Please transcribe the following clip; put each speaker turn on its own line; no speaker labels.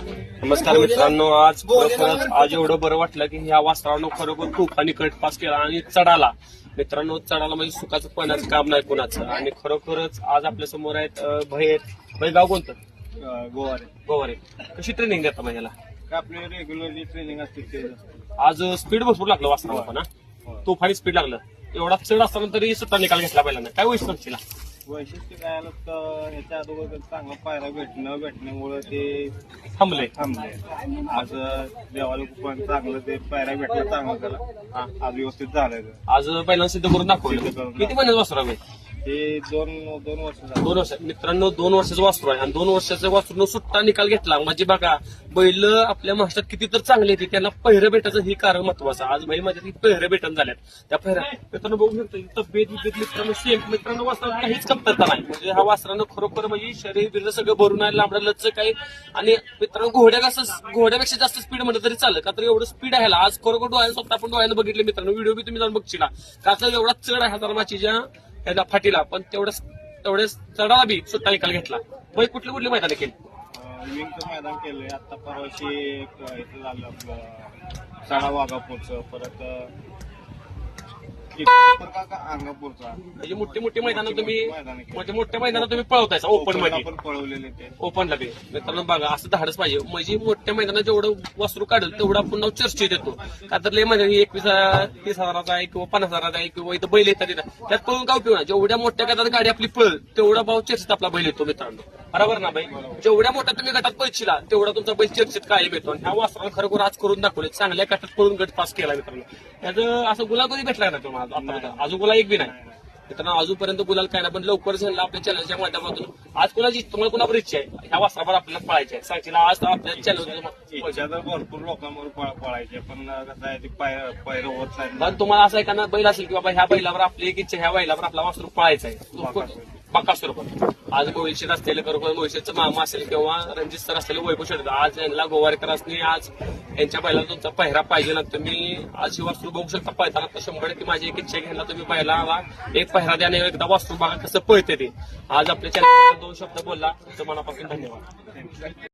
नमस्कार मित्रांनो, आज खरोखरच आज एवढं बरं वाटलं की ह्या वासरानं खरोखर तुफानी कट पास केला आणि चढाला. मित्रांनो, चढाला म्हणजे सुखाचं पाण्याचं काम नाही कोणाचं. आणि खरोखरच आज आपल्या समोर आहेत भाई गाव कोणतं? गोवारे. कशी ट्रेनिंग देता महिन्याला?
आपले रेग्युलरली ट्रेनिंग असते ते.
आज स्पीड भरपूर लागलं वासराला पण हा, तुफानी स्पीड लागलं. एवढा चढ असताना तरी स्वतः निकाल घेतला पहिल्यांदा. काय वैशिष्ट्य
वैशिष्ट्य काय आलं तर ह्याच्या अगोदर चांगला पायरा भेटण्यामुळे ते
थांबले.
आज देवाला पण चांगलं ते पायरा भेटला चांगलं त्याला. आज व्यवस्थित झालं.
आज पहिल्यांदा सिद्ध करून दाखवलं. किती महिन्यात वासरा
ते दोन वर्ष झालं.
2 वर्ष. मित्रांनो, 2 वर्षाचं वासरू आहे आणि 2 वर्षाच्या वासरूनं सुट्टा निकाल घेतला. म्हणजे बघा, बैल आपल्या महाराष्ट्रात किती तर चांगले येते, त्यांना पहिरं भेटायचं हे कारण महत्वाचं. आज बैल माझ्या पहिरं भेटून झाल्यात. त्या पहिऱ्या मित्रांनो बघू शकतो, तब्येत मित्रांनो सेम. मित्रांनो, वासराला काहीच कमतरता नाही. म्हणजे हा वासरानं खरोखर म्हणजे शरीर बिर सगळं भरून आहे, लांबडा लचक आहे. आणि मित्रांनो, घोड्यापेक्षा जास्त स्पीड म्हटलं तरी चालेल, का तर एवढं स्पीड आहे. आज खरोखर डोळ्यानं स्वतः आपण डोळ्यानं बघितले मित्रांनो. व्हिडिओ बी तुम्ही जाऊन बघशीला, का तर एवढा चढ आहे धर्माचीच्या त्याला फाटीला. पण तेवढ्याच चढाला बी सुट्टा निकाल घेतला. बाई कुठले मैदान केले?
विंगचं मैदान केलंय. आता परवाशी इथं झालं आपलं साडा वाघापूरचं, परत अंगापूरचा.
म्हणजे मोठे मैदानात तुम्ही पळवतायचा ओपन मध्ये.
आपण पळवलेले ते
ओपनला बी. मित्रांनो बघा, असं धाडच पाहिजे. म्हणजे मोठ्या मैदानात जेवढं वासरू काढेल तेवढा पुन्हा चर्चेत येतो. का तर लय म्हणजे 21,000-30,000 आहे किंवा 50,000 आहे किंवा इथं बैल येतात त्यात पळून काय उपयोग नाही. जेवढ्या मोठ्या गटात गाडी आपली पळल तेवढा भाव चर्चेत आपला बैल येतो मित्रांनो. बरोबर ना बाई? जेवढ्या मोठ्या तुम्ही गटात पळशीला तेवढा तुमचा बैल चर्चेत कायम येतो. आणि ह्या वासराला खरोखर आज करून दाखवले. चांगल्या गटात पळून गट पास केला मित्रांनो. त्याचं असं गुलाल कधी भेटला ना तुम्हाला? अजून गुलाल एक बी नाही मित्रांनो. अजूनपर्यंत गुलाल काय ना, पण लवकर झाला आपल्या चॅनलच्या माध्यमातून. आज तुम्हाला कुणावर इच्छा आहे ह्या वासरावर आपल्याला पळायची आहे? सांगशील आज आपल्या चॅनल
भरपूर लोकांवर पळायचे, पण कसं आहे ते पैर होत नाही.
पण तुम्हाला असं एखादा बैल असेल की बाबा ह्या बैलावर आपली एक इच्छा, ह्या बैलावर आपला वासरू पळायचा आहे बकासूर. पण आज गोविंद असलेले खरोखर गोविंदचं मामा असेल किंवा रणजित सर असलेले वैभव शेठ, आज यांना गोवारेकर असणे, आज यांच्या बैलाला तुमचा पहिरा पाहिजे ना. तुम्ही आज वासरू बघू शकता पळताना. तर 100% माझी एक इच्छा घ्यायला तुम्ही बैलाला एक पहिरा द्या आणि एकदा वासरू बघा कसं पळते ते. आज आपल्या चॅनल 2 शब्द बोलला, तुमचं मनापासून धन्यवाद.